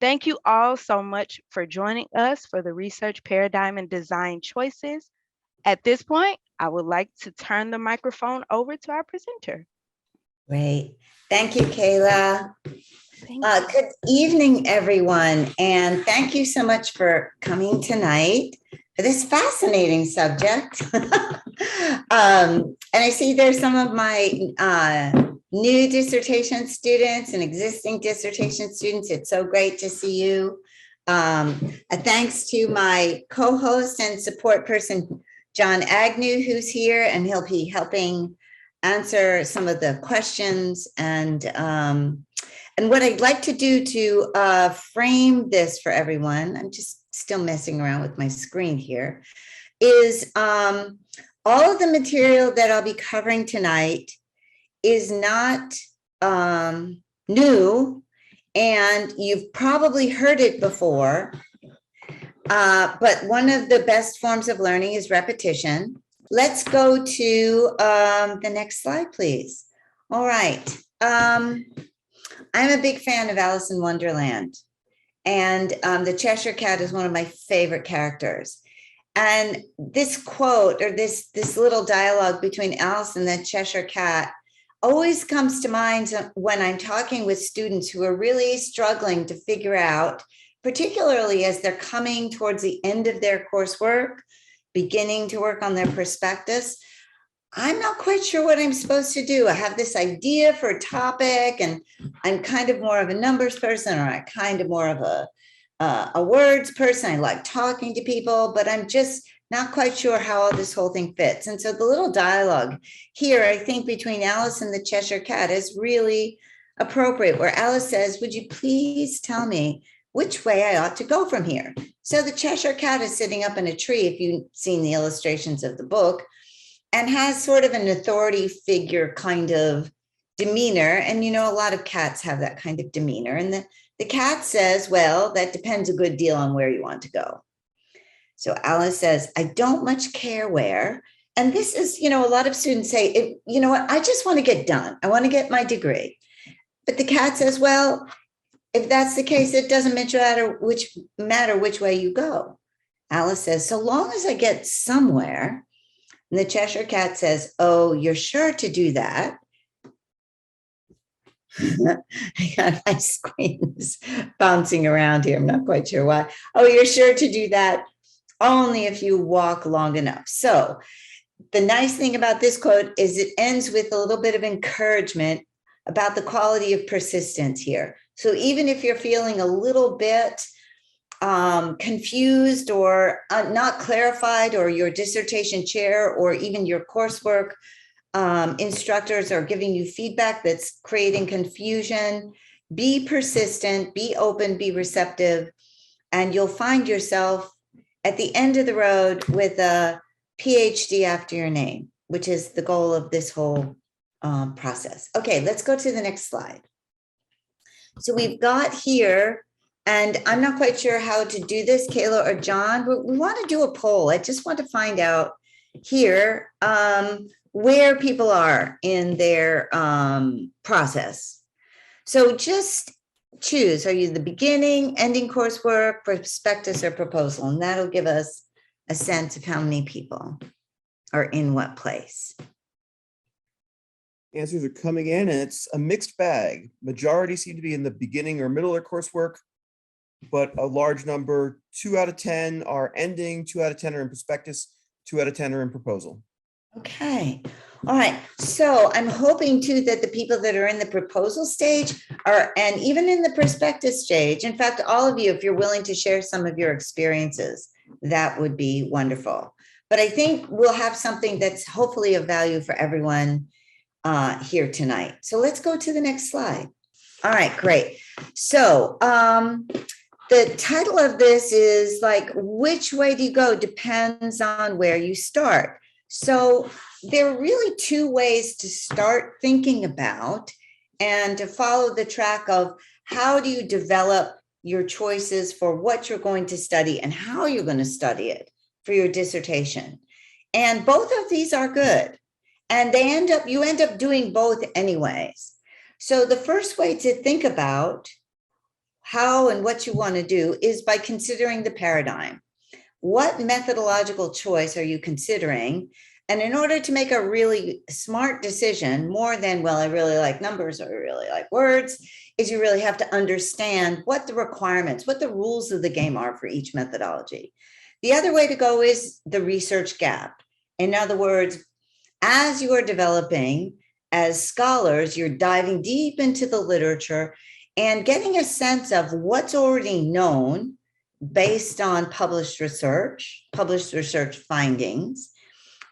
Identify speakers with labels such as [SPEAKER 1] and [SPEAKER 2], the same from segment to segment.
[SPEAKER 1] Thank you all so much for joining us for the Research Paradigm and Design Choices. At this point, I would like to turn the microphone over to our presenter.
[SPEAKER 2] Great. Thank you, Kayla.
[SPEAKER 1] Thank you.
[SPEAKER 2] Good evening, everyone. And thank you so much for coming tonight for this fascinating subject. And I see there's some of my new dissertation students and existing dissertation students. It's so great to see you. A thanks to my co-host and support person, John Agnew, who's here, and he'll be helping answer some of the questions. And what I'd like to do to frame this for everyone, I'm just still messing around with my screen here, is all of the material that I'll be covering tonight is not new, and you've probably heard it before, but one of the best forms of learning is repetition. Let's go to the next slide, please. All right. I'm a big fan of Alice in Wonderland, and the Cheshire Cat is one of my favorite characters. And this quote, or this little dialogue between Alice and the Cheshire Cat, always comes to mind when I'm talking with students who are really struggling to figure out, particularly as they're coming towards the end of their coursework, beginning to work on their prospectus. I'm not quite sure what I'm supposed to do. I have this idea for a topic, and I'm kind of more of a numbers person, or I'm kind of more of a words person. I like talking to people, but I'm just not quite sure how all this whole thing fits. And so the little dialogue here, I think, between Alice and the Cheshire Cat is really appropriate, where Alice says, "Would you please tell me which way I ought to go from here?" So the Cheshire Cat is sitting up in a tree, if you've seen the illustrations of the book, and has sort of an authority figure kind of demeanor. And, you know, a lot of cats have that kind of demeanor. And the cat says, "Well, that depends a good deal on where you want to go." So Alice says, "I don't much care where." And this is, you know, a lot of students say, "You know what, I just want to get done. I want to get my degree." But the cat says, "Well, if that's the case, it doesn't matter which way you go." Alice says, "So long as I get somewhere." And the Cheshire Cat says, "Oh, you're sure to do that?" My screen is bouncing around here. I'm not quite sure why. "Oh, you're sure to do that only if you walk long enough." So the nice thing about this quote is it ends with a little bit of encouragement about the quality of persistence here. So even if you're feeling a little bit confused or not clarified, or your dissertation chair or even your coursework instructors are giving you feedback that's creating confusion, be persistent, be open, be receptive, and you'll find yourself at the end of the road with a PhD after your name, which is the goal of this whole process. Okay, let's go to the next slide. So we've got here, and I'm not quite sure how to do this, Kayla or John, but we want to do a poll. I just want to find out here where people are in their process. So just choose, are you the beginning, ending coursework, prospectus, or proposal? And that'll give us a sense of how many people are in what place.
[SPEAKER 3] Answers are coming in, and it's a mixed bag. Majority seem to be in the beginning or middle of their coursework, but a large number, 2 out of 10 are ending, 2 out of 10 are in prospectus, 2 out of 10 are in proposal.
[SPEAKER 2] Okay. All right. So I'm hoping too that the people that are in the proposal stage are, and even in the prospectus stage, in fact, all of you, if you're willing to share some of your experiences, that would be wonderful. But I think we'll have something that's hopefully of value for everyone here tonight. So let's go to the next slide. All right, great. So the title of this is like, which way do you go depends on where you start. So there are really 2 ways to start thinking about and to follow the track of how do you develop your choices for what you're going to study and how you're going to study it for your dissertation. And both of these are good. And you end up doing both anyways. So the first way to think about how and what you want to do is by considering the paradigm. What methodological choice are you considering? And in order to make a really smart decision, more than, well, I really like numbers or I really like words, is you really have to understand what the requirements, what the rules of the game are for each methodology. The other way to go is the research gap. In other words, as you are developing as scholars, you're diving deep into the literature and getting a sense of what's already known based on published research findings,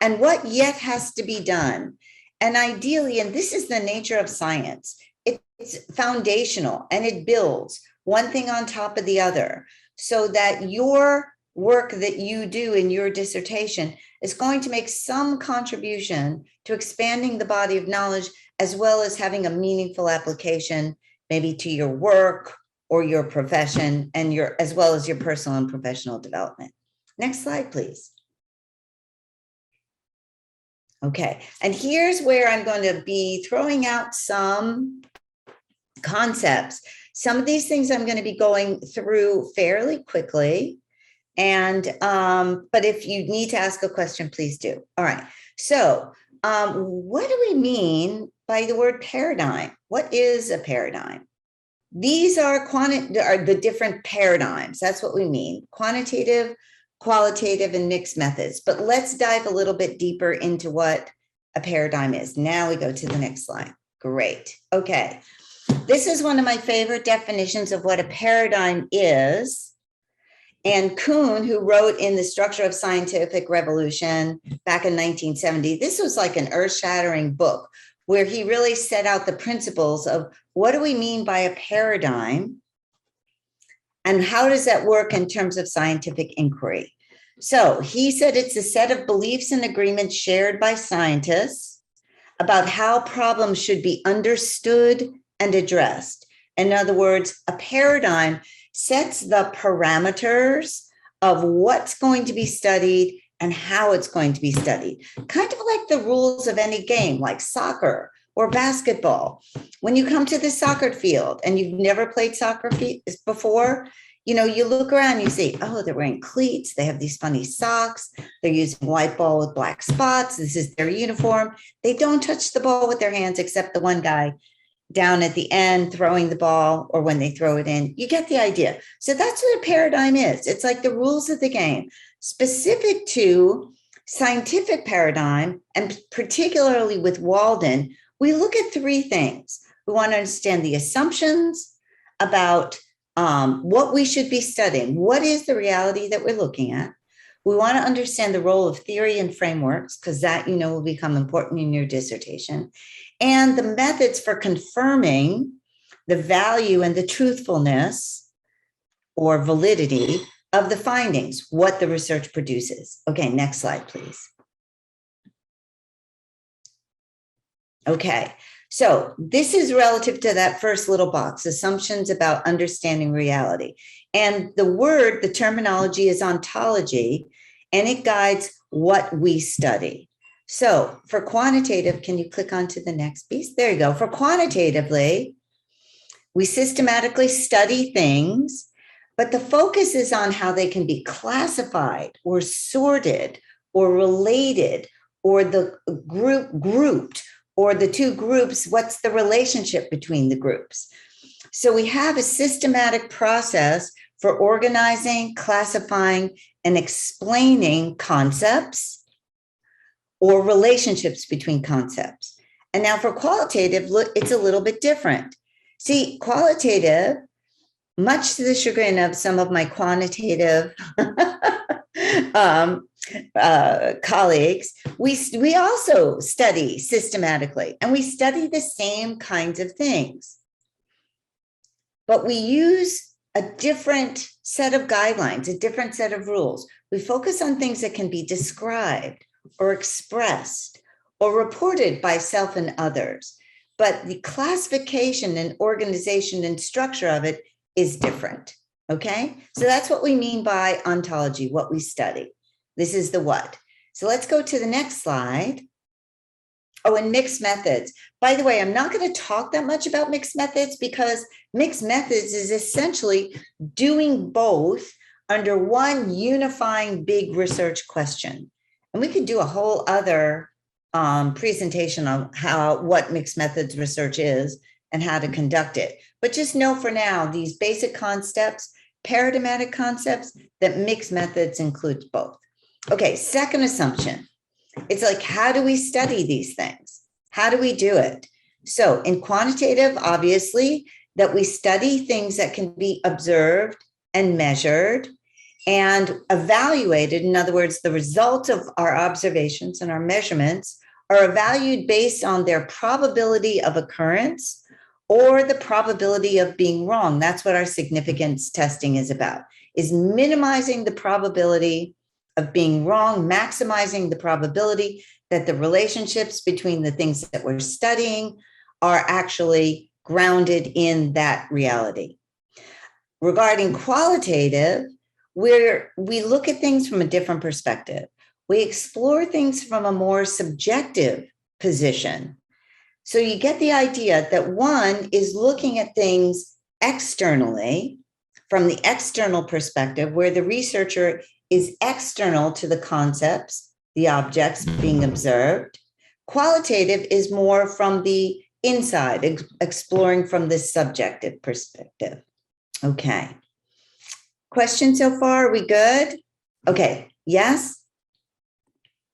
[SPEAKER 2] and what yet has to be done. And ideally, and this is the nature of science, it's foundational and it builds one thing on top of the other, so that your work that you do in your dissertation is going to make some contribution to expanding the body of knowledge, as well as having a meaningful application, maybe to your work or your profession, and as well as your personal and professional development. Next slide, please. Okay, and here's where I'm going to be throwing out some concepts. Some of these things I'm going to be going through fairly quickly. And, but if you need to ask a question, please do. All right, so what do we mean by the word paradigm? What is a paradigm? These are the different paradigms. That's what we mean. Quantitative, qualitative, and mixed methods. But let's dive a little bit deeper into what a paradigm is. Now we go to the next slide. Great. Okay. This is one of my favorite definitions of what a paradigm is. And Kuhn, who wrote in The Structure of Scientific Revolution back in 1970, this was like an earth-shattering book where he really set out the principles of what do we mean by a paradigm and how does that work in terms of scientific inquiry. So he said it's a set of beliefs and agreements shared by scientists about how problems should be understood and addressed. In other words, a paradigm sets the parameters of what's going to be studied and how it's going to be studied. Kind of like the rules of any game, like soccer or basketball. When you come to the soccer field and you've never played soccer before, you know, you look around, you see, oh, they're wearing cleats. They have these funny socks. They're using white ball with black spots. This is their uniform. They don't touch the ball with their hands, except the one guy down at the end throwing the ball, or when they throw it in. You get the idea. So that's what a paradigm is. It's like the rules of the game. Specific to scientific paradigm, and particularly with Walden, we look at three things. We want to understand the assumptions about what we should be studying. What is the reality that we're looking at? We want to understand the role of theory and frameworks, because that, you know, will become important in your dissertation, and the methods for confirming the value and the truthfulness or validity of the findings, what the research produces. Okay, next slide, please. Okay, so this is relative to that first little box, assumptions about understanding reality. And the terminology is ontology, and it guides what we study. So for quantitative, can you click onto the next piece? There you go. For quantitatively, we systematically study things, but the focus is on how they can be classified or sorted or related, or the grouped, or the two groups, what's the relationship between the groups? So we have a systematic process for organizing, classifying, and explaining concepts or relationships between concepts. And now for qualitative, look, it's a little bit different. See, qualitative, much to the chagrin of some of my quantitative colleagues, we also study systematically, and we study the same kinds of things. But we use a different set of guidelines, a different set of rules. We focus on things that can be described or expressed or reported by self and others. But the classification and organization and structure of it is different, okay? So that's what we mean by ontology, what we study. This is the what. So let's go to the next slide. Oh, and mixed methods. By the way, I'm not going to talk that much about mixed methods because mixed methods is essentially doing both under one unifying big research question. And we could do a whole other presentation on what mixed methods research is and how to conduct it. But just know for now, these basic concepts, paradigmatic concepts, that mixed methods includes both. Okay, second assumption. It's like, how do we study these things? How do we do it? So in quantitative, obviously, that we study things that can be observed and measured and evaluated. In other words, the results of our observations and our measurements are evaluated based on their probability of occurrence or the probability of being wrong. That's what our significance testing is about, is minimizing the probability of being wrong, maximizing the probability that the relationships between the things that we're studying are actually grounded in that reality. Regarding qualitative, where we look at things from a different perspective. We explore things from a more subjective position. So you get the idea that one is looking at things externally, from the external perspective, where the researcher is external to the concepts, the objects being observed. Qualitative is more from the inside, exploring from this subjective perspective. Okay. Questions so far? Are we good? Okay. Yes?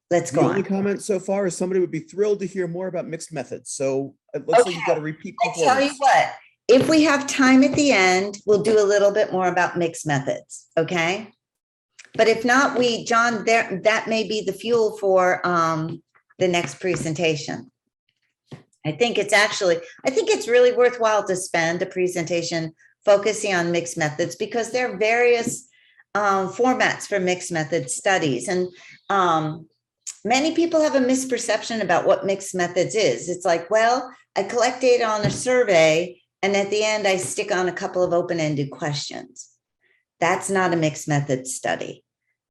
[SPEAKER 2] Let's
[SPEAKER 3] The
[SPEAKER 2] go
[SPEAKER 3] only
[SPEAKER 2] on.
[SPEAKER 3] comment so far is somebody would be thrilled to hear more about mixed methods. So it looks like you've got a repeat
[SPEAKER 2] I tell you
[SPEAKER 3] performance.
[SPEAKER 2] what, if we have time at the end, we'll do a little bit more about mixed methods, okay? But if not, John, that may be the fuel for the next presentation. I think it's really worthwhile to spend a presentation focusing on mixed methods because there are various formats for mixed method studies. And many people have a misperception about what mixed methods is. It's like, well, I collect data on a survey, and at the end, I stick on a couple of open-ended questions. That's not a mixed method study.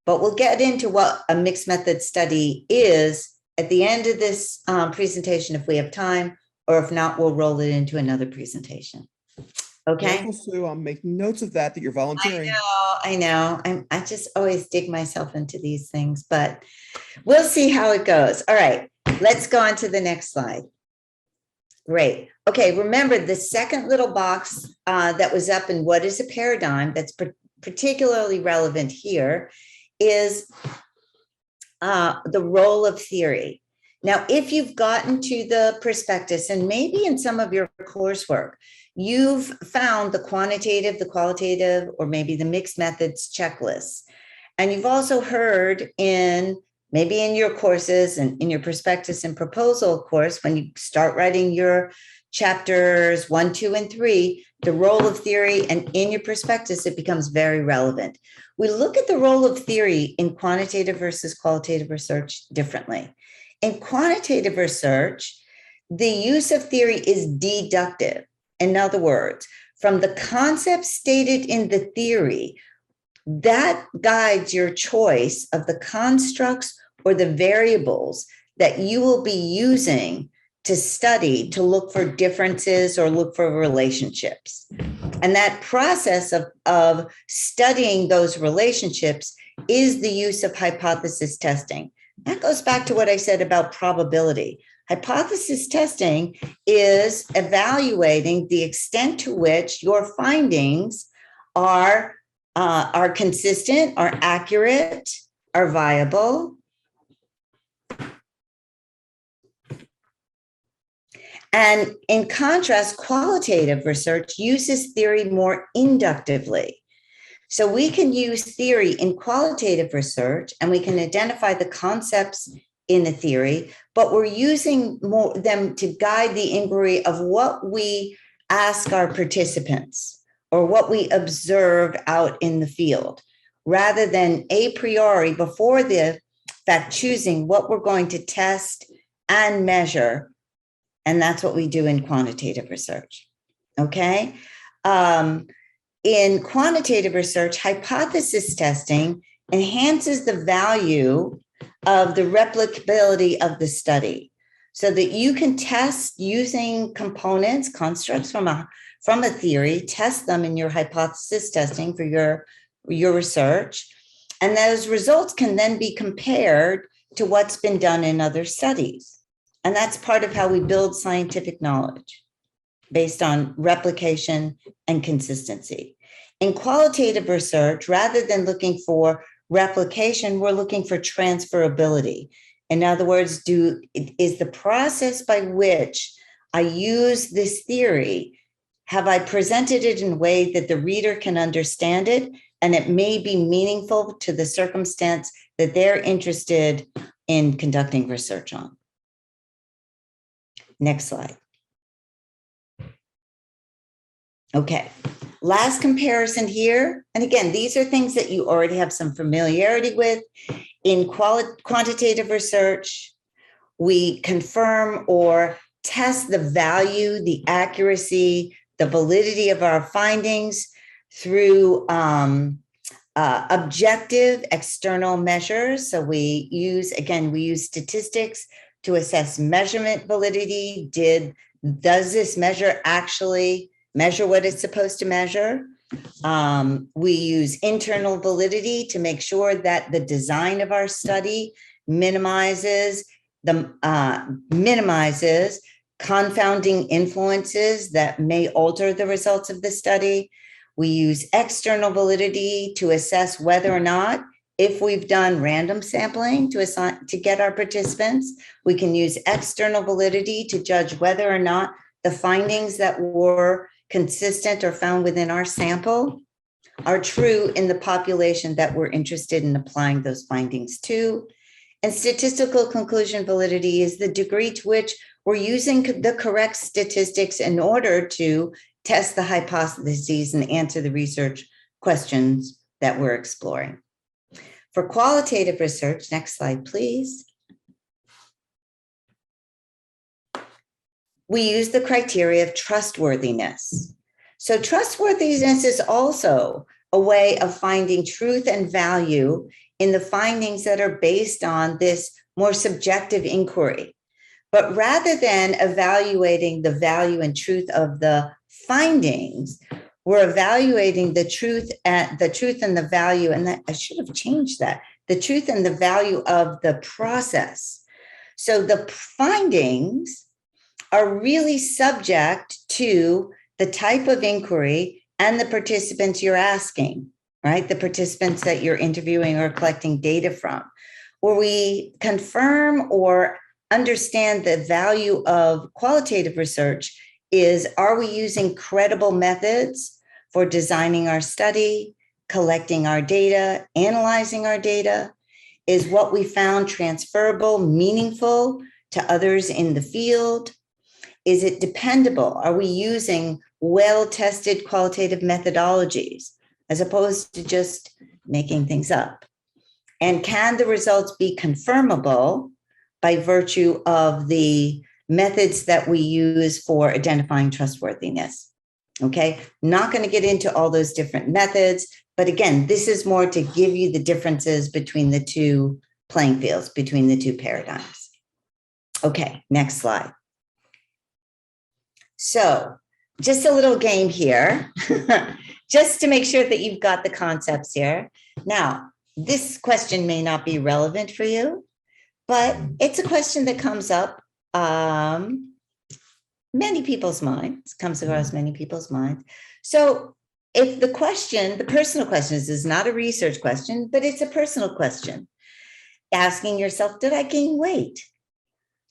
[SPEAKER 2] But we'll get into what a mixed method study is at the end of this presentation if we have time, or if not, we'll roll it into another presentation. Okay.
[SPEAKER 3] Careful, Sue. I'm making notes of that you're volunteering.
[SPEAKER 2] I know. I just always dig myself into these things, but we'll see how it goes. All right, let's go on to the next slide. Great. Okay, remember the second little box that was up in what is a paradigm that's particularly relevant here is the role of theory. Now, if you've gotten to the prospectus and maybe in some of your coursework, you've found the quantitative, the qualitative, or maybe the mixed methods checklists. And you've also heard maybe in your courses and in your prospectus and proposal course, when you start writing your chapters 1, 2, and 3, the role of theory, and in your prospectus, it becomes very relevant. We look at the role of theory in quantitative versus qualitative research differently. In quantitative research, the use of theory is deductive. In other words, from the concepts stated in the theory, that guides your choice of the constructs or the variables that you will be using to study, to look for differences or look for relationships. And that process of studying those relationships is the use of hypothesis testing. That goes back to what I said about probability. Hypothesis testing is evaluating the extent to which your findings are consistent, are accurate, are viable. And in contrast, qualitative research uses theory more inductively. So we can use theory in qualitative research and we can identify the concepts in a theory, but we're using them to guide the inquiry of what we ask our participants or what we observe out in the field, rather than a priori before the fact choosing what we're going to test and measure. And that's what we do in quantitative research, okay? In quantitative research, hypothesis testing enhances the value of the replicability of the study. so that you can test using components, constructs from a theory, test them in your hypothesis testing for your research. And those results can then be compared to what's been done in other studies. And that's part of how we build scientific knowledge, based on replication and consistency. In qualitative research, rather than looking for replication, we're looking for transferability. In other words, is the process by which I use this theory, have I presented it in a way that the reader can understand it and it may be meaningful to the circumstance that they're interested in conducting research on? Next slide. Okay, last comparison here. And again, these are things that you already have some familiarity with. In quantitative research, we confirm or test the value, the accuracy, the validity of our findings through objective external measures. So we use statistics to assess measurement validity. Does this measure actually measure what it's supposed to measure? We use internal validity to make sure that the design of our study minimizes confounding influences that may alter the results of the study. We use external validity to assess whether or not, if we've done random sampling to get our participants, we can use external validity to judge whether or not the findings that were consistent or found within our sample are true in the population that we're interested in applying those findings to. And statistical conclusion validity is the degree to which we're using the correct statistics in order to test the hypotheses and answer the research questions that we're exploring. For qualitative research, next slide, please. We use the criteria of trustworthiness. So trustworthiness is also a way of finding truth and value in the findings that are based on this more subjective inquiry. But rather than evaluating the value and truth of the findings, we're evaluating the truth and the value, and that I should have changed that, the truth and the value of the process. So the findings are really subject to the type of inquiry and the participants you're asking, right? The participants that you're interviewing or collecting data from. Where we confirm or understand the value of qualitative research is, are we using credible methods for designing our study, collecting our data, analyzing our data? Is what we found transferable, meaningful to others in the field? Is it dependable? Are we using well-tested qualitative methodologies as opposed to just making things up? And can the results be confirmable by virtue of the methods that we use for identifying trustworthiness? Okay, not going to get into all those different methods, but again, this is more to give you the differences between the two playing fields, between the two paradigms. Okay, next slide. So just a little game here, just to make sure that you've got the concepts here. Now, this question may not be relevant for you, but it's a question that comes up many people's minds, comes across many people's minds. So if the question, the personal question is not a research question, but it's a personal question, asking yourself, did I gain weight?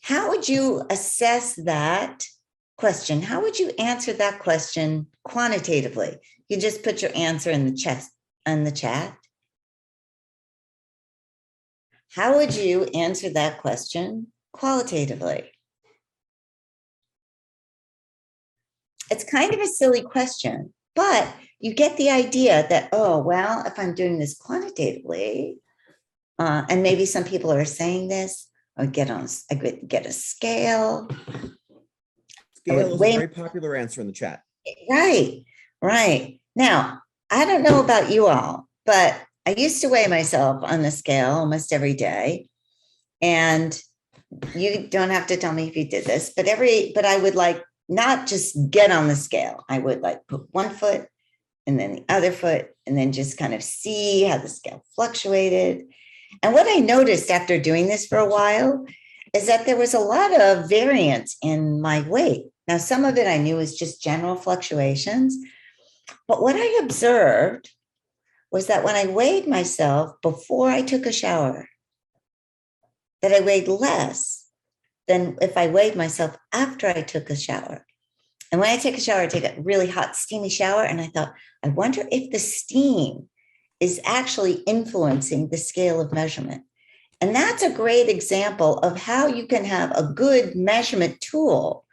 [SPEAKER 2] How would you assess that question? How would you answer that question quantitatively? You just put your answer in the chat. How would you answer that question qualitatively? It's kind of a silly question, but you get the idea that, oh, well, if I'm doing this quantitatively, and maybe some people are saying this, I get a scale.
[SPEAKER 3] Scale is a very popular answer in the chat.
[SPEAKER 2] Right. Now, I don't know about you all, but I used to weigh myself on the scale almost every day. And you don't have to tell me if you did this, but I would like not just get on the scale. I would like put one foot and then the other foot and then just kind of see how the scale fluctuated. And what I noticed after doing this for a while is that there was a lot of variance in my weight. Now, some of it I knew was just general fluctuations, but what I observed was that when I weighed myself before I took a shower, that I weighed less than if I weighed myself after I took a shower. And when I take a shower, I take a really hot, steamy shower. And I thought, I wonder if the steam is actually influencing the scale of measurement. And that's a great example of how you can have a good measurement tool,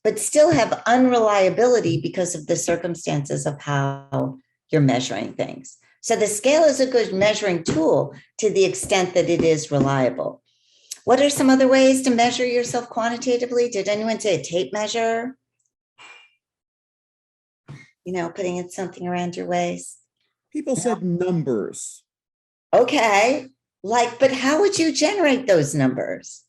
[SPEAKER 2] but still have unreliability because of the circumstances of how you're measuring things. So the scale is a good measuring tool to the extent that it is reliable. What are some other ways to measure yourself quantitatively? Did anyone say a tape measure? You know, putting in something around your waist.
[SPEAKER 3] People said numbers.
[SPEAKER 2] Okay, but how would you generate those numbers?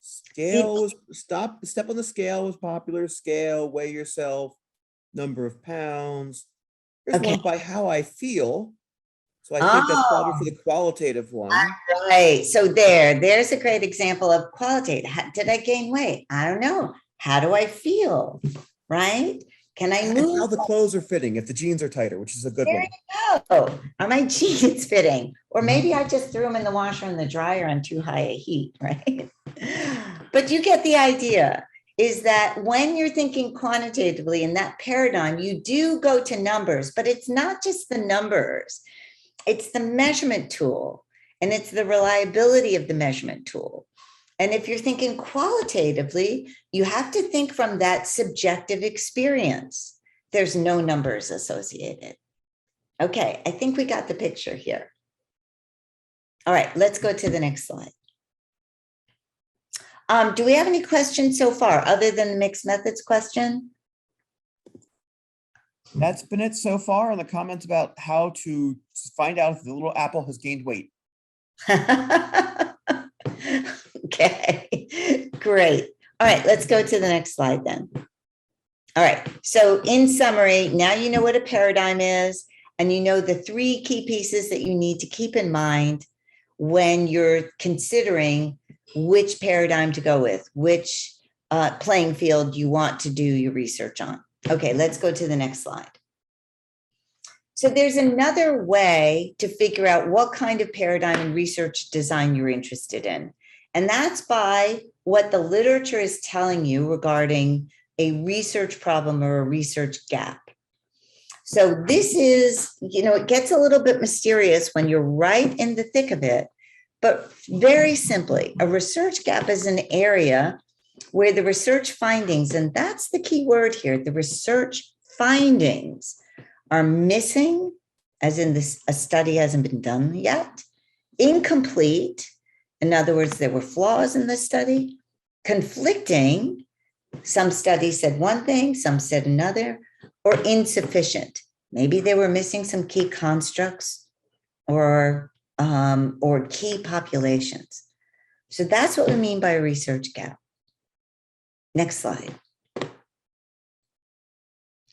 [SPEAKER 3] Scale was step on the scale was popular. Scale, weigh yourself, number of pounds. Here's
[SPEAKER 2] Okay.
[SPEAKER 3] one by how I feel. So I think that's probably for the qualitative one.
[SPEAKER 2] Right. So there's a great example of qualitative. Did I gain weight? I don't know. How do I feel? Right? Can I
[SPEAKER 3] And
[SPEAKER 2] move?
[SPEAKER 3] how the clothes are fitting, if the jeans are tighter, which is a good
[SPEAKER 2] There
[SPEAKER 3] one.
[SPEAKER 2] you go. Are my jeans fitting? Or maybe I just threw them in the washer and the dryer on too high a heat, right? But you get the idea, is that when you're thinking quantitatively in that paradigm, you do go to numbers, but it's not just the numbers. It's the measurement tool, and it's the reliability of the measurement tool. And if you're thinking qualitatively, you have to think from that subjective experience. There's no numbers associated. Okay, I think we got the picture here. All right, let's go to the next slide. Do we have any questions so far other than the mixed methods question?
[SPEAKER 3] That's been it so far on the comments about how to find out if the little apple has gained weight.
[SPEAKER 2] Okay, great. All right, let's go to the next slide then. All right, so in summary, now you know what a paradigm is, and you know the three key pieces that you need to keep in mind when you're considering which paradigm to go with, which playing field you want to do your research on. Okay, let's go to the next slide. So there's another way to figure out what kind of paradigm and research design you're interested in. And that's by what the literature is telling you regarding a research problem or a research gap. So this is, it gets a little bit mysterious when you're right in the thick of it, but very simply, a research gap is an area where the research findings, and that's the key word here, the research findings are missing, as in a study hasn't been done yet, incomplete, in other words, there were flaws in the study, conflicting, some studies said one thing, some said another, or insufficient. Maybe they were missing some key constructs or key populations. So that's what we mean by a research gap. Next slide.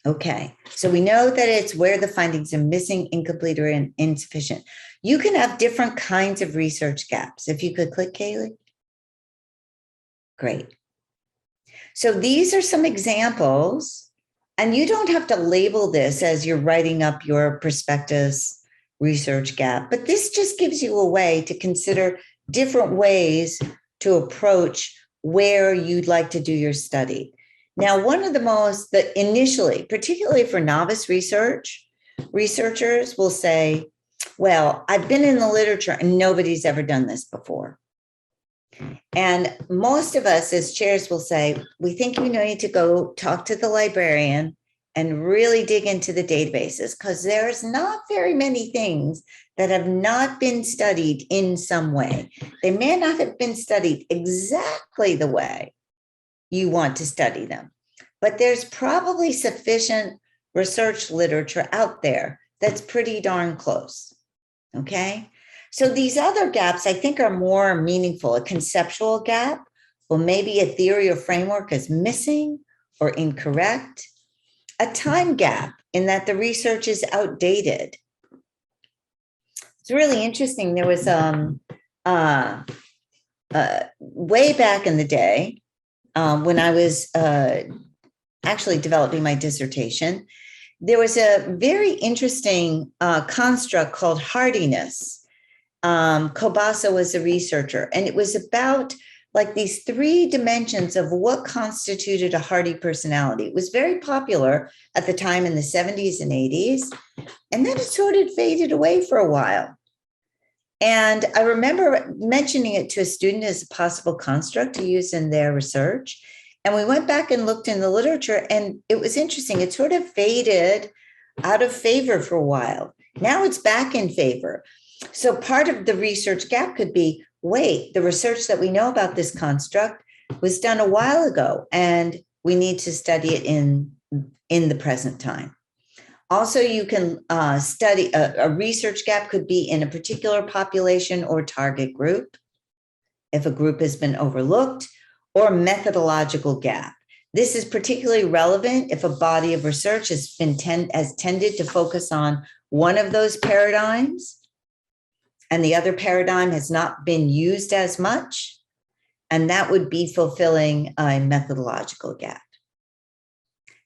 [SPEAKER 2] Okay, so we know that it's where the findings are missing, incomplete, or insufficient. You can have different kinds of research gaps. If you could click, Kaylee. Great. So these are some examples, and you don't have to label this as you're writing up your prospectus research gap, but this just gives you a way to consider different ways to approach where you'd like to do your study. Now, one of the initially, particularly for novice researchers will say, well, I've been in the literature and nobody's ever done this before. And most of us as chairs will say, we think you need to go talk to the librarian and really dig into the databases, because there's not very many things that have not been studied in some way. They may not have been studied exactly the way you want to study them, but there's probably sufficient research literature out there that's pretty darn close. Okay. So these other gaps, I think, are more meaningful. A conceptual gap, or maybe a theory or framework is missing or incorrect. A time gap in that the research is outdated. It's really interesting. There was way back in the day when I was actually developing my dissertation, there was a very interesting construct called hardiness. Kobasa was a researcher, and it was about like these 3 dimensions of what constituted a hardy personality. It was very popular at the time in the 70s and 80s, and then it sort of faded away for a while. And I remember mentioning it to a student as a possible construct to use in their research. And we went back and looked in the literature, and it was interesting. It sort of faded out of favor for a while. Now it's back in favor. So part of the research gap could be, wait, the research that we know about this construct was done a while ago, and we need to study it in the present time. Also, you can study a research gap could be in a particular population or target group, if a group has been overlooked, or methodological gap. This is particularly relevant if a body of research has tended to focus on one of those paradigms, and the other paradigm has not been used as much, and that would be fulfilling a methodological gap.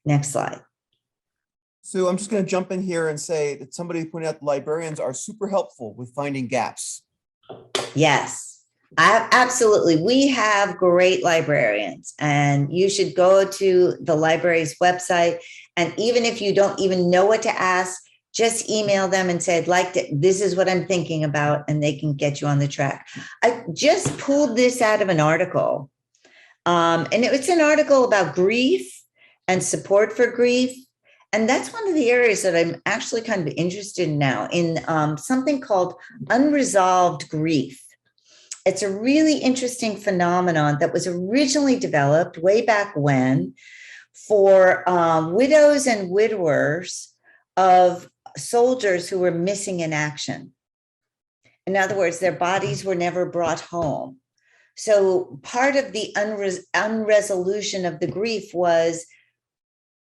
[SPEAKER 2] Next slide.
[SPEAKER 3] So I'm just going to jump in here and say that somebody pointed out the librarians are super helpful with finding gaps.
[SPEAKER 2] Yes, absolutely. We have great librarians, and you should go to the library's website. And even if you don't even know what to ask, just email them and say, this is what I'm thinking about, and they can get you on the track. I just pulled this out of an article, and it's an article about grief and support for grief. And that's one of the areas that I'm actually kind of interested in now, in something called unresolved grief. It's a really interesting phenomenon that was originally developed way back when for widows and widowers of soldiers who were missing in action. In other words, their bodies were never brought home. So part of the unresolution of the grief was,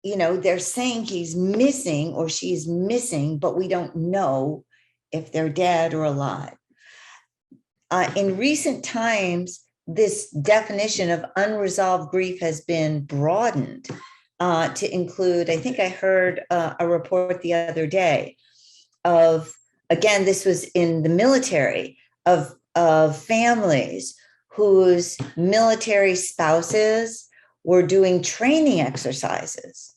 [SPEAKER 2] they're saying he's missing or she's missing, but we don't know if they're dead or alive. In recent times, this definition of unresolved grief has been broadened to include, I think I heard a report the other day of, again, this was in the military, of families whose military spouses were doing training exercises,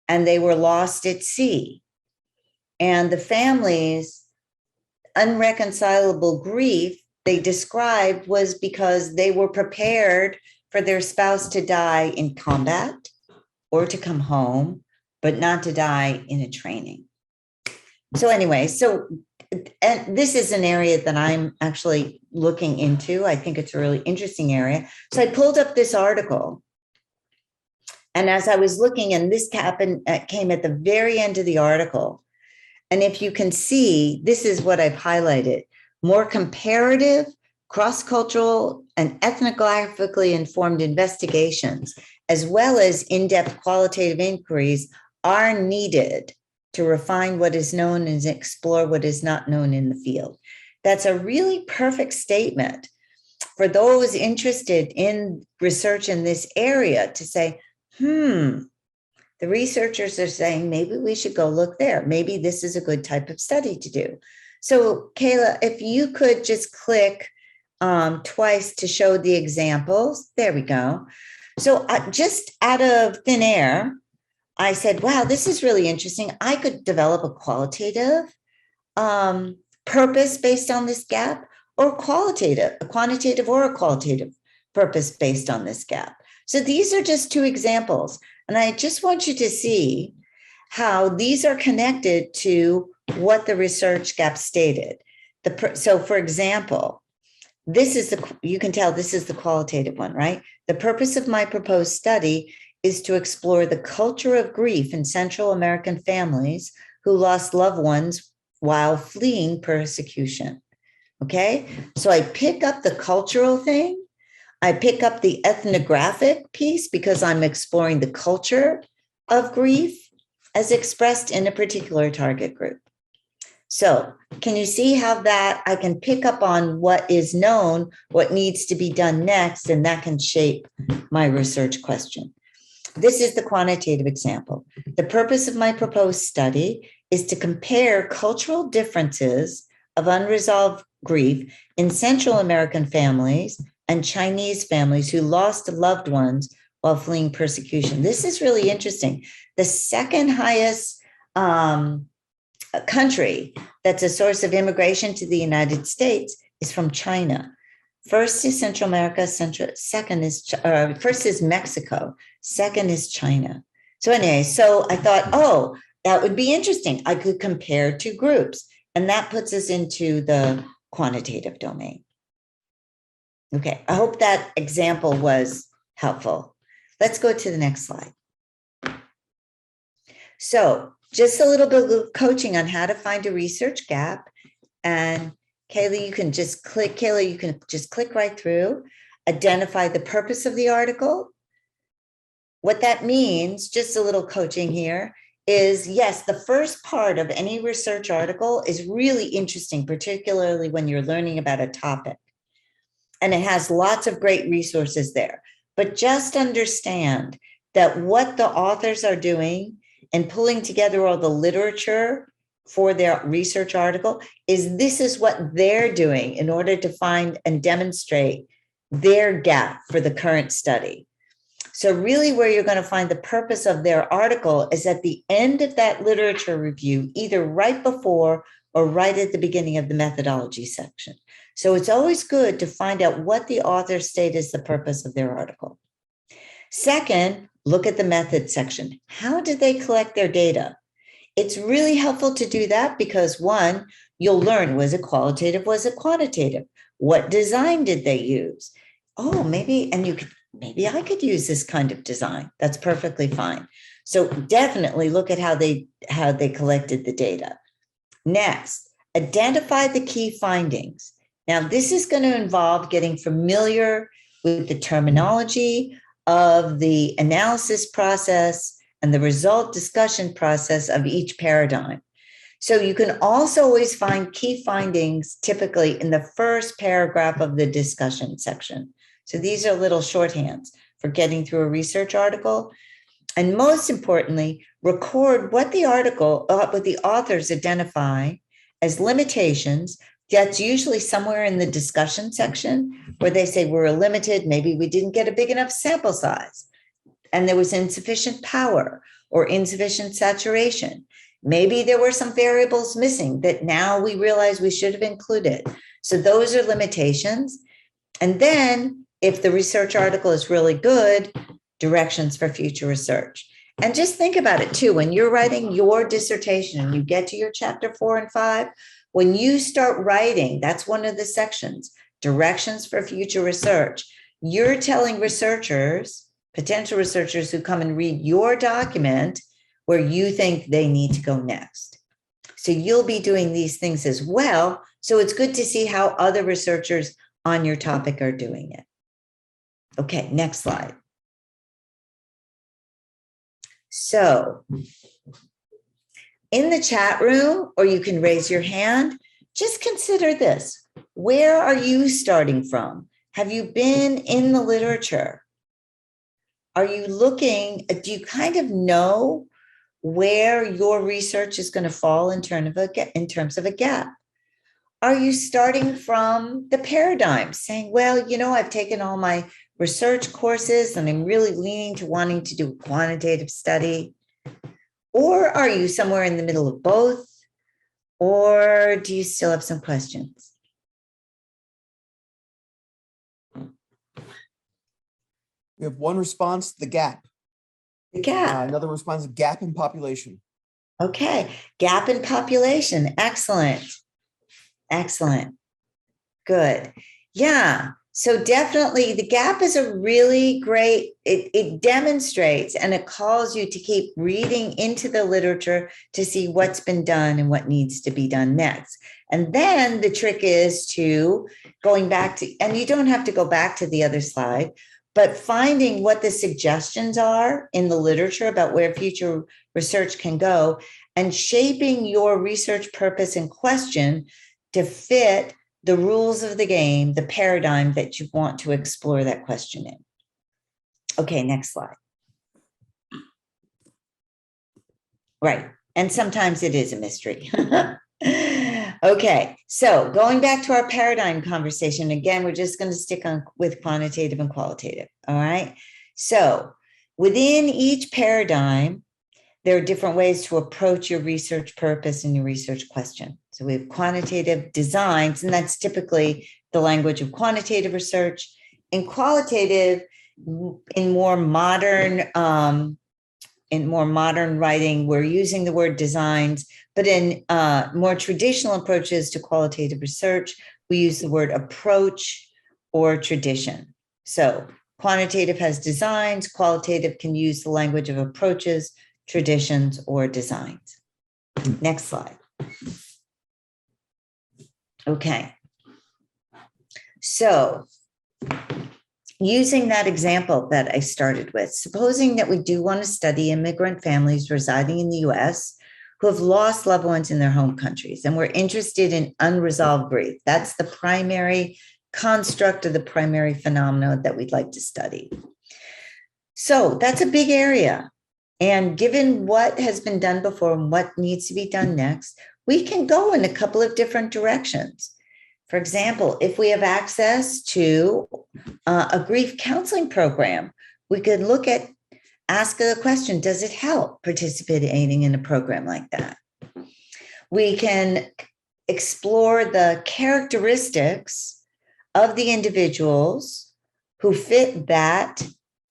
[SPEAKER 2] and they were lost at sea. And the family's unreconcilable grief, they described, was because they were prepared for their spouse to die in combat or to come home, but not to die in a training. So anyway, and this is an area that I'm actually looking into. I think it's a really interesting area. So I pulled up this article. And as I was looking, and this came at the very end of the article. And if you can see, this is what I've highlighted: more comparative, cross-cultural, and ethnographically informed investigations, as well as in-depth qualitative inquiries, are needed to refine what is known and explore what is not known in the field. That's a really perfect statement for those interested in research in this area to say, the researchers are saying maybe we should go look there. Maybe this is a good type of study to do. So Kayla, if you could just click twice to show the examples. There we go. So just out of thin air, I said, wow, this is really interesting. I could develop a qualitative purpose based on this gap, or a quantitative or a qualitative purpose based on this gap. So these are just 2 examples. And I just want you to see how these are connected to what the research gap stated. So for example, you can tell this is the qualitative one, right? The purpose of my proposed study is to explore the culture of grief in Central American families who lost loved ones while fleeing persecution. Okay, so I pick up the cultural thing. I pick up the ethnographic piece because I'm exploring the culture of grief as expressed in a particular target group. So can you see how that I can pick up on what is known, what needs to be done next, and that can shape my research question. This is the quantitative example. The purpose of my proposed study is to compare cultural differences of unresolved grief in Central American families and Chinese families who lost loved ones while fleeing persecution. This is really interesting. The second highest country that's a source of immigration to the United States is from China. First is Central America, first is Mexico, second is China. So anyway, so I thought, oh, that would be interesting. I could compare two groups, and that puts us into the quantitative domain. Okay, I hope that example was helpful. Let's go to the next slide. So just a little bit of coaching on how to find a research gap. And Kayla, you can just click right through, identify the purpose of the article. What that means, just a little coaching here, is yes, the first part of any research article is really interesting, particularly when you're learning about a topic. And it has lots of great resources there. But just understand that what the authors are doing and pulling together all the literature for their research article is this is what they're doing in order to find and demonstrate their gap for the current study. So really where you're going to find the purpose of their article is at the end of that literature review, either right before or right at the beginning of the methodology section. So it's always good to find out what the author state is the purpose of their article. Second, look at the method section. How did they collect their data? It's really helpful to do that because one, you'll learn, was it qualitative, was it quantitative? What design did they use? Oh, maybe I could use this kind of design. That's perfectly fine. So definitely look at how they collected the data. Next, identify the key findings. Now, this is going to involve getting familiar with the terminology of the analysis process and the result discussion process of each paradigm. So you can also always find key findings typically in the first paragraph of the discussion section. So these are little shorthands for getting through a research article. And most importantly, record what the authors identify as limitations. That's usually somewhere in the discussion section where they say we're limited, maybe we didn't get a big enough sample size and there was insufficient power or insufficient saturation. Maybe there were some variables missing that now we realize we should have included. So those are limitations. And then if the research article is really good, directions for future research. And just think about it too, when you're writing your dissertation and you get to your chapter 4 and 5, when you start writing, that's one of the sections, directions for future research. You're telling researchers, potential researchers who come and read your document where you think they need to go next. So you'll be doing these things as well. So it's good to see how other researchers on your topic are doing it. Okay, next slide. So in the chat room, or you can raise your hand, just consider this. Where are you starting from? Have you been in the literature? Are you looking, do you kind of know where your research is going to fall in terms of a gap? Are you starting from the paradigm, saying, well, I've taken all my research courses and I'm really leaning to wanting to do a quantitative study? Or are you somewhere in the middle of both? Or do you still have some questions?
[SPEAKER 3] We have one response, the gap.
[SPEAKER 2] The gap.
[SPEAKER 3] Another response, gap in population.
[SPEAKER 2] Okay, gap in population. Excellent. Excellent. Good. Yeah. So definitely the gap is a really great, it demonstrates and it calls you to keep reading into the literature to see what's been done and what needs to be done next. And then the trick is to going back to, and you don't have to go back to the other slide, but finding what the suggestions are in the literature about where future research can go and shaping your research purpose and question to fit the rules of the game, the paradigm that you want to explore that question in. Okay, next slide. Right, and sometimes it is a mystery. Okay, so going back to our paradigm conversation, again, we're just going to stick on with quantitative and qualitative, all right? So within each paradigm, there are different ways to approach your research purpose and your research question. So we have quantitative designs, and that's typically the language of quantitative research. In qualitative, in more modern writing, we're using the word designs, but in more traditional approaches to qualitative research, we use the word approach or tradition. So quantitative has designs, qualitative can use the language of approaches, traditions, or designs. Next slide. Okay. So using that example that I started with, supposing that we do want to study immigrant families residing in the US who have lost loved ones in their home countries, and we're interested in unresolved grief. That's the primary construct of the primary phenomena that we'd like to study. So that's a big area. And given what has been done before and what needs to be done next, we can go in a couple of different directions. For example, if we have access to a grief counseling program, we could ask the question, does it help participating in a program like that? We can explore the characteristics of the individuals who fit that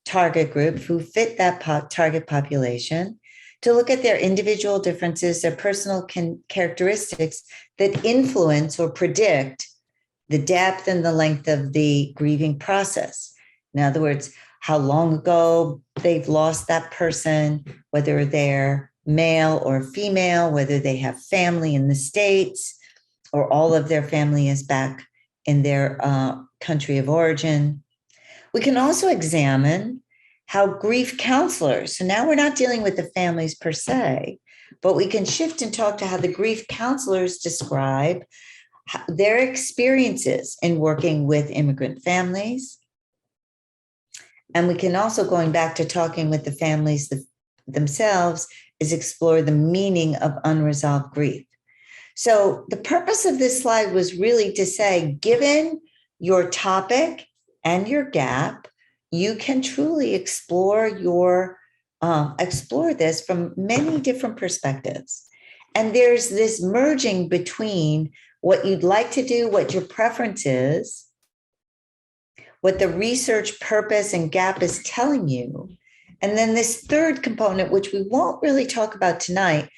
[SPEAKER 2] target group, who fit that target population, to look at their individual differences, their personal characteristics that influence or predict the depth and the length of the grieving process. In other words, how long ago they've lost that person, whether they're male or female, whether they have family in the States, or all of their family is back in their country of origin. We can also examine how grief counselors, so now we're not dealing with the families per se, but we can shift and talk to how the grief counselors describe their experiences in working with immigrant families. And we can also, going back to talking with the families themselves, is explore the meaning of unresolved grief. So the purpose of this slide was really to say, given your topic and your gap, you can truly explore this from many different perspectives. And there's this merging between what you'd like to do, what your preference is, what the research purpose and gap is telling you. And then this third component, which we won't really talk about tonight,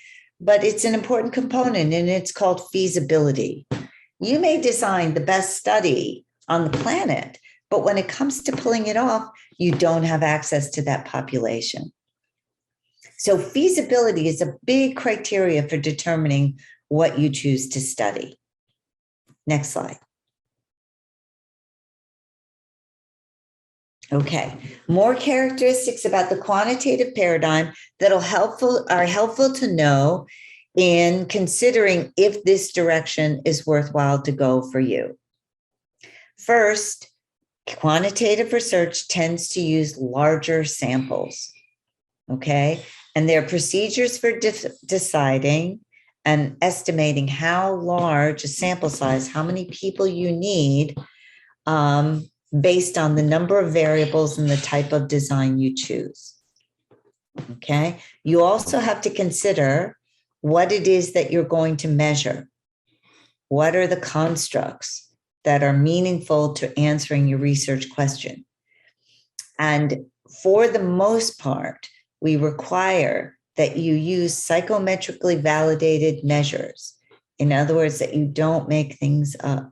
[SPEAKER 2] but it's an important component, and it's called feasibility. You may design the best study on the planet, but when it comes to pulling it off, you don't have access to that population. So feasibility is a big criteria for determining what you choose to study. Next slide. Okay, more characteristics about the quantitative paradigm that are helpful to know in considering if this direction is worthwhile to go for you. First, quantitative research tends to use larger samples, okay? And there are procedures for deciding and estimating how large a sample size, how many people you need, based on the number of variables and the type of design you choose. Okay. You also have to consider what it is that you're going to measure. What are the constructs that are meaningful to answering your research question? And for the most part, we require that you use psychometrically validated measures. In other words, that you don't make things up.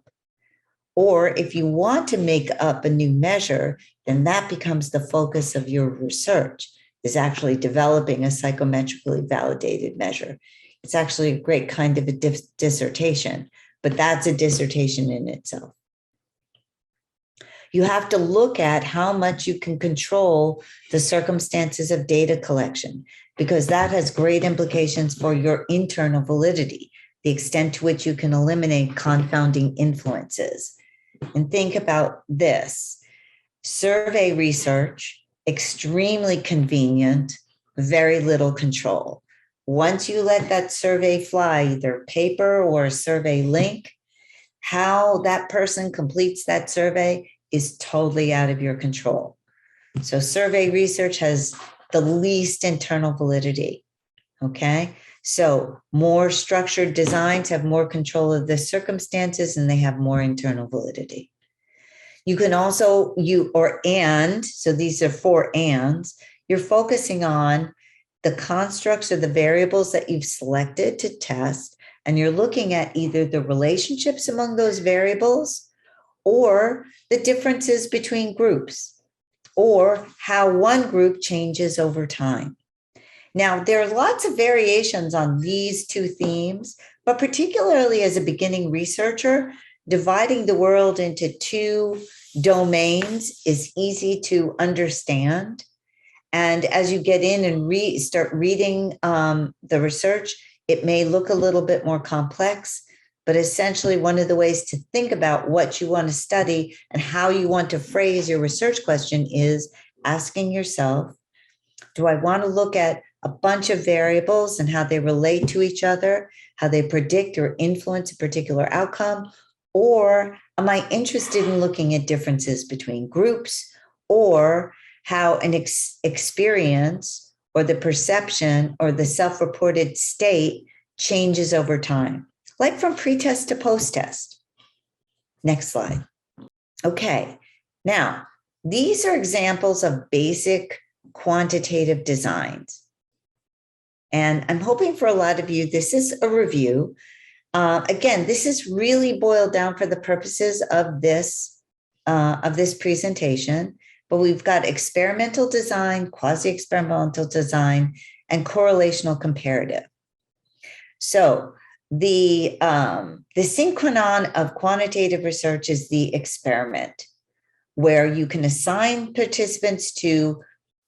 [SPEAKER 2] Or if you want to make up a new measure, then that becomes the focus of your research, is actually developing a psychometrically validated measure. It's actually a great kind of a dissertation, but that's a dissertation in itself. You have to look at how much you can control the circumstances of data collection, because that has great implications for your internal validity, the extent to which you can eliminate confounding influences. And think about this: survey research, extremely convenient, very little control. Once you let that survey fly, either paper or a survey link, how that person completes that survey is totally out of your control. So survey research has the least internal validity, okay? So more structured designs have more control of the circumstances and they have more internal validity. You can also, so these are 4 ands, you're focusing on the constructs or the variables that you've selected to test, and you're looking at either the relationships among those variables or the differences between groups, or how one group changes over time. Now, there are lots of variations on these 2 themes, but particularly as a beginning researcher, dividing the world into 2 domains is easy to understand. And as you get in and start reading the research, it may look a little bit more complex, but essentially one of the ways to think about what you want to study and how you want to phrase your research question is asking yourself, do I want to look at a bunch of variables and how they relate to each other, how they predict or influence a particular outcome? Or am I interested in looking at differences between groups, or how an experience or the perception or the self-reported state changes over time, like from pre-test to post-test? Next slide. Okay, now these are examples of basic quantitative designs. And I'm hoping for a lot of you, this is a review. Again, this is really boiled down for the purposes of this presentation, but we've got experimental design, quasi-experimental design, and correlational comparative. So the synchronon of quantitative research is the experiment, where you can assign participants to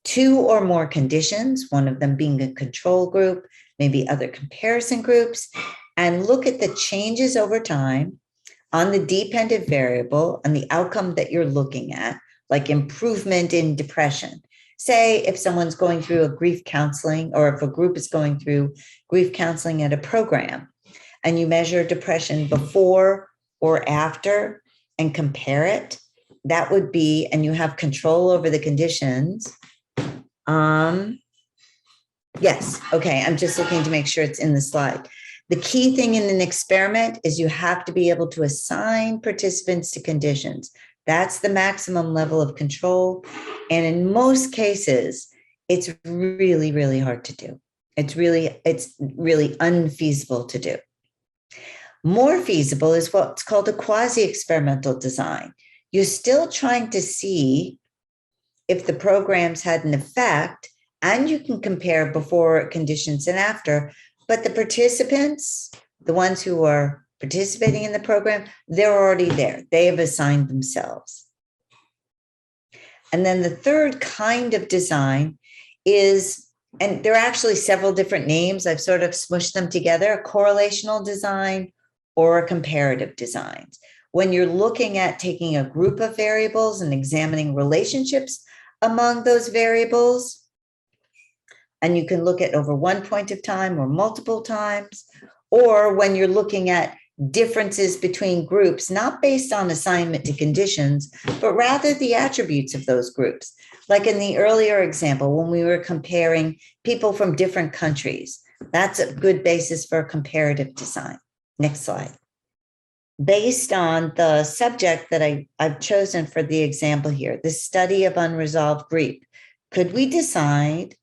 [SPEAKER 2] 2 or more conditions, one of them being a control group, maybe other comparison groups, and look at the changes over time on the dependent variable and the outcome that you're looking at, like improvement in depression. Say if someone's going through a grief counseling, or if a group is going through grief counseling at a program, and you measure depression before or after and compare it, that would be, and you have control over the conditions. Yes, okay, I'm just looking to make sure it's in the slide. The key thing in an experiment is you have to be able to assign participants to conditions. That's the maximum level of control. And in most cases, it's really, really hard to do. It's really unfeasible to do. More feasible is what's called a quasi-experimental design. You're still trying to see if the programs had an effect, and you can compare before conditions and after, but the participants, the ones who are participating in the program, they're already there. They have assigned themselves. And then the third kind of design is, and there are actually several different names, I've sort of smushed them together, a correlational design or a comparative design. When you're looking at taking a group of variables and examining relationships among those variables, and you can look at over one point of time or multiple times, or when you're looking at differences between groups, not based on assignment to conditions, but rather the attributes of those groups. Like in the earlier example, when we were comparing people from different countries, that's a good basis for a comparative design. Next slide. Based on the subject that I've chosen for the example here, the study of unresolved grief, could we design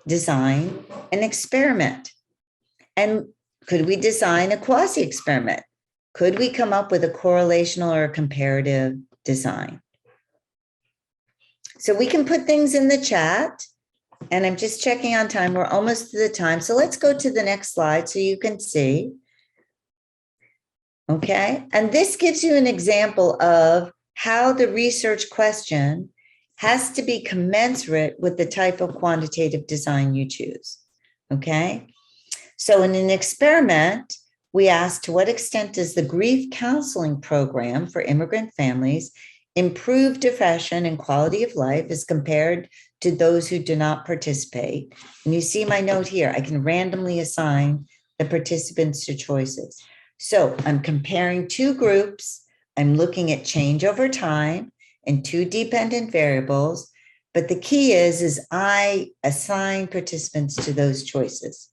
[SPEAKER 2] an experiment? And could we design a quasi-experiment? Could we come up with a correlational or a comparative design? So we can put things in the chat, and I'm just checking on time. We're almost to the time. So let's go to the next slide so you can see. Okay, and this gives you an example of how the research question has to be commensurate with the type of quantitative design you choose. Okay, so in an experiment, we asked, to what extent does the grief counseling program for immigrant families improve depression and quality of life as compared to those who do not participate? And you see my note here, I can randomly assign the participants to choices. So I'm comparing two groups. I'm looking at change over time and two dependent variables. But the key is I assign participants to those choices.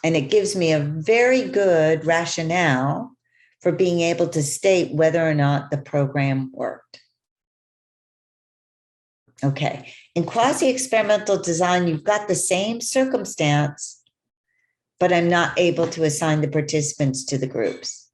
[SPEAKER 2] And it gives me a very good rationale for being able to state whether or not the program worked. Okay, in quasi-experimental design, you've got the same circumstance, but I'm not able to assign the participants to the groups.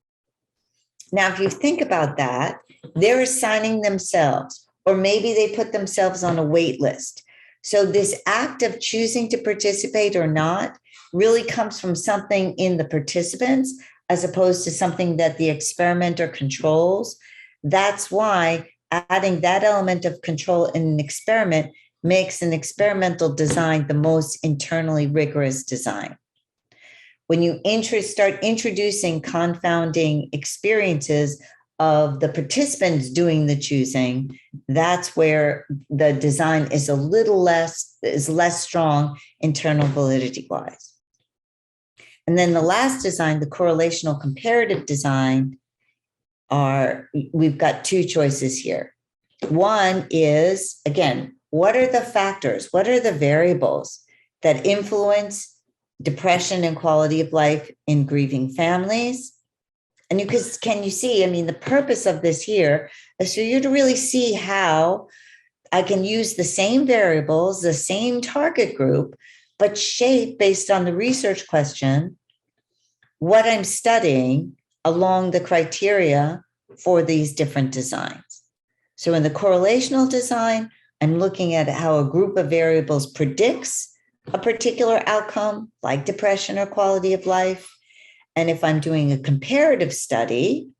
[SPEAKER 2] Now, if you think about that, they're assigning themselves, or maybe they put themselves on a wait list. So this act of choosing to participate or not really comes from something in the participants as opposed to something that the experimenter controls. That's why adding that element of control in an experiment makes an experimental design the most internally rigorous design. When you start introducing confounding experiences of the participants doing the choosing, that's where the design is less strong internal validity wise. And then the last design, the correlational comparative design, we've got two choices here. One is, again, what are the factors? What are the variables that influence depression and quality of life in grieving families? And can you see, I mean, the purpose of this here is for you to really see how I can use the same variables, the same target group, but shape based on the research question what I'm studying along the criteria for these different designs. So in the correlational design, I'm looking at how a group of variables predicts a particular outcome like depression or quality of life. And if I'm doing a comparative study,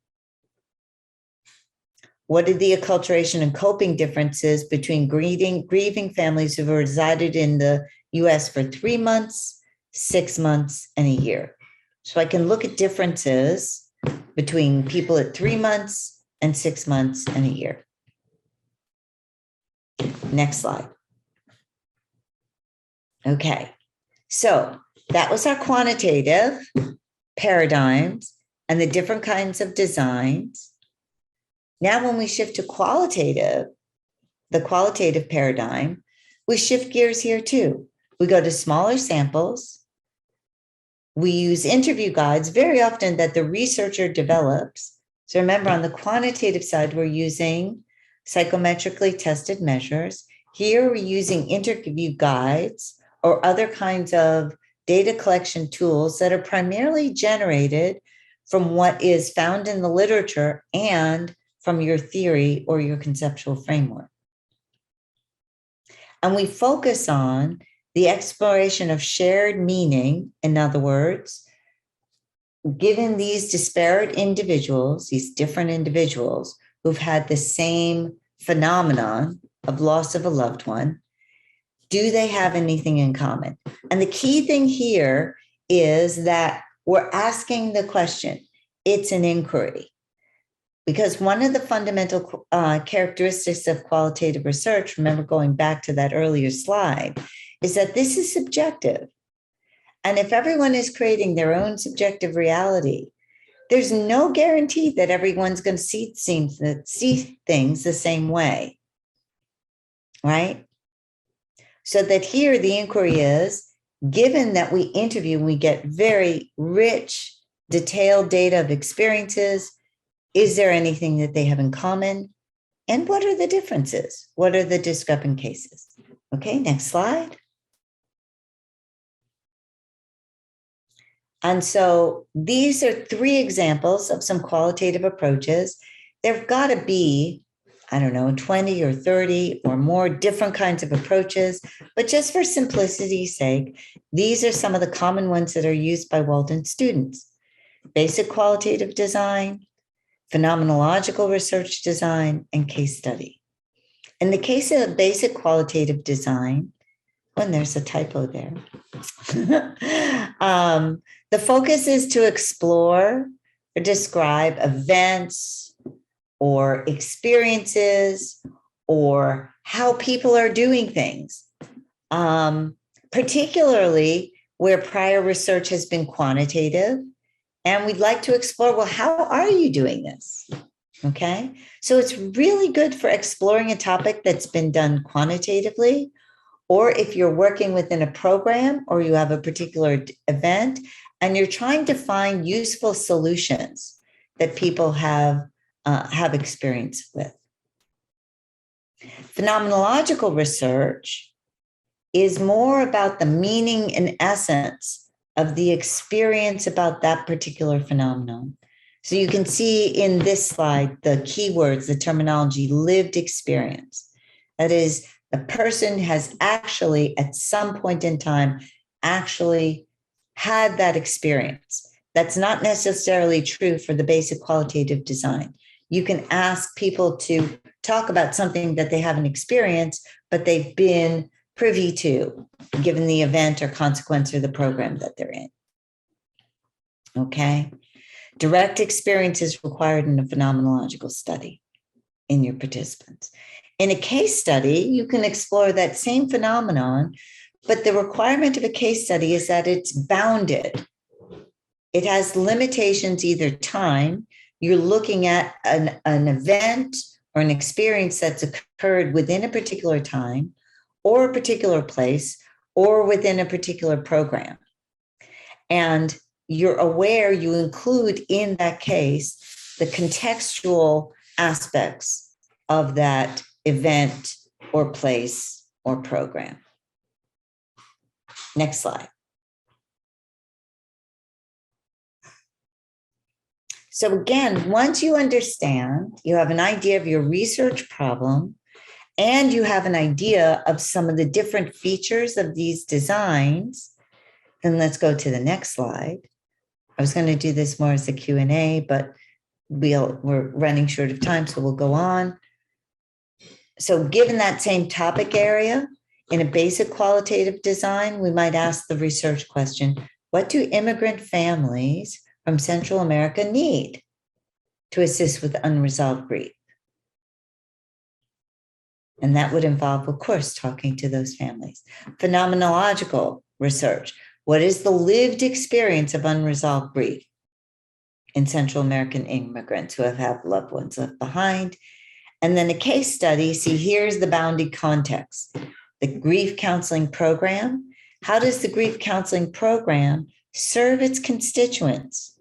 [SPEAKER 2] what are the acculturation and coping differences between grieving families who've resided in the US for 3 months, 6 months, and a year? So I can look at differences between people at 3 months and 6 months and a year. Next slide. Okay, so that was our quantitative paradigms and the different kinds of designs. Now, when we shift to qualitative, the qualitative paradigm, we shift gears here too. We go to smaller samples. We use interview guides very often that the researcher develops. So remember, on the quantitative side, we're using psychometrically tested measures. Here, we're using interview guides or other kinds of data collection tools that are primarily generated from what is found in the literature and from your theory or your conceptual framework. And we focus on the exploration of shared meaning. In other words, given these disparate individuals, these different individuals who've had the same phenomenon of loss of a loved one, do they have anything in common? And the key thing here is that we're asking the question. It's an inquiry. Because one of the fundamental characteristics of qualitative research, remember going back to that earlier slide, is that this is subjective. And if everyone is creating their own subjective reality, there's no guarantee that everyone's going to see things the same way, right? So that here the inquiry is, given that we interview, we get very rich, detailed data of experiences, is there anything that they have in common? And what are the differences? What are the discrepant cases? Okay, next slide. And so these are 3 examples of some qualitative approaches. There've got to be, I don't know, 20 or 30 or more different kinds of approaches. But just for simplicity's sake, these are some of the common ones that are used by Walden students. Basic qualitative design, phenomenological research design, and case study. In the case of basic qualitative design, and there's a typo there. The focus is to explore or describe events or experiences or how people are doing things, particularly where prior research has been quantitative. And we'd like to explore, well, how are you doing this? Okay, so it's really good for exploring a topic that's been done quantitatively, or if you're working within a program or you have a particular event and you're trying to find useful solutions that people have experience with. Phenomenological research is more about the meaning and essence of the experience about that particular phenomenon. So you can see in this slide, the keywords, the terminology, lived experience. That is, a person has actually, at some point in time, actually had that experience. That's not necessarily true for the basic qualitative design. You can ask people to talk about something that they haven't experienced, but they've been privy to, given the event or consequence or the program that they're in. Okay. Direct experience is required in a phenomenological study in your participants. In a case study, you can explore that same phenomenon, but the requirement of a case study is that it's bounded. It has limitations, either time, you're looking at an event or an experience that's occurred within a particular time or a particular place or within a particular program. And you're aware you include in that case the contextual aspects of that event or place or program. Next slide. So again, once you understand, you have an idea of your research problem, and you have an idea of some of the different features of these designs, then let's go to the next slide. I was going to do this more as a Q&A, but we're running short of time, so we'll go on. So given that same topic area, in a basic qualitative design, we might ask the research question, what do immigrant families from Central America need to assist with unresolved grief? And that would involve, of course, talking to those families. Phenomenological research. What is the lived experience of unresolved grief in Central American immigrants who have had loved ones left behind? And then a case study. See, here's the bounded context. The grief counseling program. How does the grief counseling program serve its constituents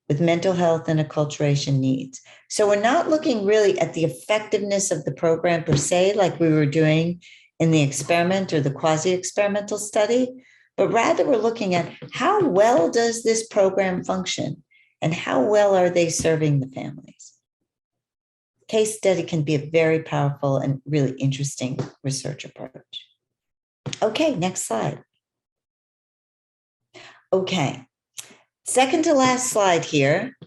[SPEAKER 2] with mental health and acculturation needs? So we're not looking really at the effectiveness of the program per se, like we were doing in the experiment or the quasi-experimental study, but rather we're looking at how well does this program function and how well are they serving the families? Case study can be a very powerful and really interesting research approach. Okay, next slide. Okay, second to last slide here,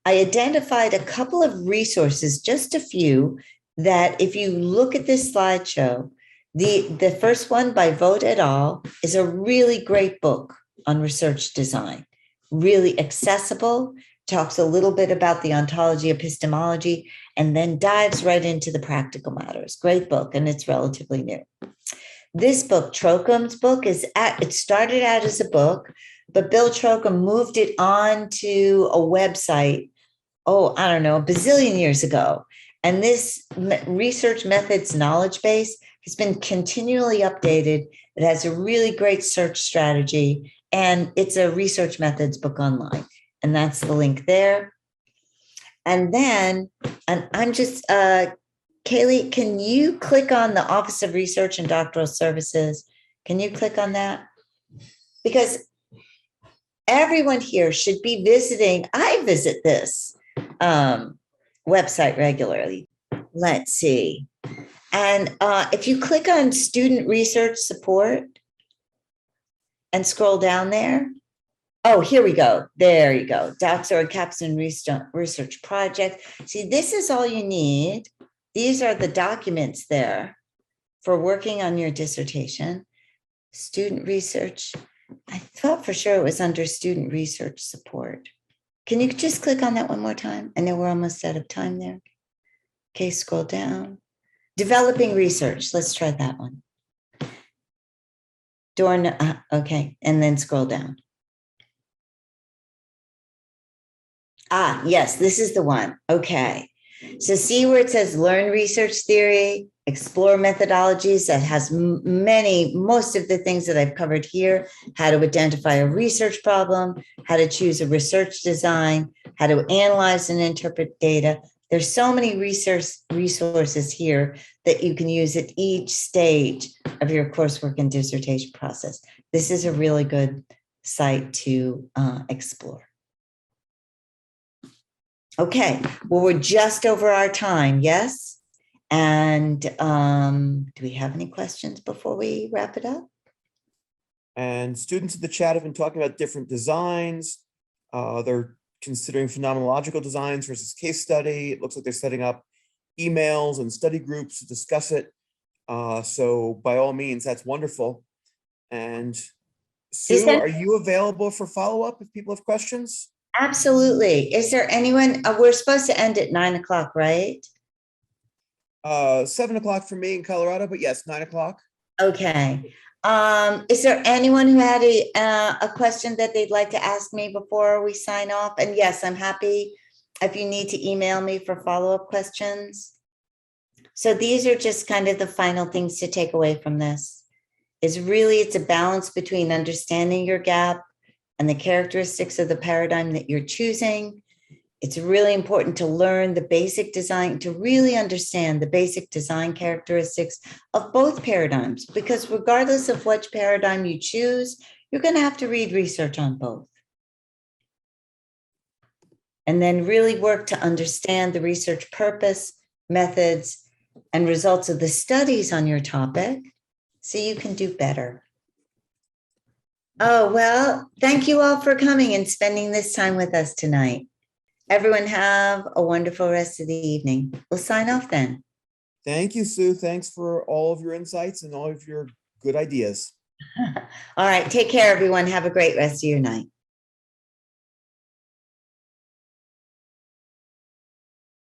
[SPEAKER 2] I identified a couple of resources, just a few, that if you look at this slideshow, the first one by Vogt et al. Is a really great book on research design, really accessible, talks a little bit about the ontology, epistemology, and then dives right into the practical matters. Great book, and it's relatively new. This book, Trocum's book, it started out as a book, but Bill Trocum moved it on to a website, a bazillion years ago. And this research methods knowledge base has been continually updated. It has a really great search strategy, and it's a research methods book online. And that's the link there. And then, I'm just, Kaylee, can you click on the Office of Research and Doctoral Services? Can you click on that? Because everyone here should be visiting. I visit this website regularly. Let's see. And if you click on student research support and scroll down there. Oh, here we go. There you go. DocSorg Capstone Research Project. See, this is all you need. These are the documents there for working on your dissertation. Student research. I thought for sure it was under student research support. Can you just click on that one more time? I know we're almost out of time there. Okay, scroll down. Developing research. Let's try that one. Okay, and then scroll down. Ah, yes, this is the one. Okay. So see where it says learn research theory, explore methodologies. That has most of the things that I've covered here, how to identify a research problem, how to choose a research design, how to analyze and interpret data. There's so many resources here that you can use at each stage of your coursework and dissertation process. This is a really good site to explore. Okay, well, we're just over our time, yes? And do we have any questions before we wrap it up?
[SPEAKER 3] And students in the chat have been talking about different designs. They're considering phenomenological designs versus case study. It looks like they're setting up emails and study groups to discuss it. So by all means, that's wonderful. And Sue, are you available for follow-up if people have questions?
[SPEAKER 2] Absolutely. Is there anyone, we're supposed to end at 9 o'clock, right?
[SPEAKER 3] 7 o'clock for me in Colorado, but yes, 9 o'clock.
[SPEAKER 2] Okay. Is there anyone who had a question that they'd like to ask me before we sign off? And yes, I'm happy if you need to email me for follow-up questions. So these are just kind of the final things to take away from this. It's a balance between understanding your gap and the characteristics of the paradigm that you're choosing. It's really important to learn the basic design, to really understand the basic design characteristics of both paradigms, because regardless of which paradigm you choose, you're going to have to read research on both. And then really work to understand the research purpose, methods, and results of the studies on your topic so you can do better. Oh, well, thank you all for coming and spending this time with us tonight. Everyone have a wonderful rest of the evening. We'll sign off then.
[SPEAKER 3] Thank you, Sue. Thanks for all of your insights and all of your good ideas.
[SPEAKER 2] All right, take care, everyone. Have a great rest of your night.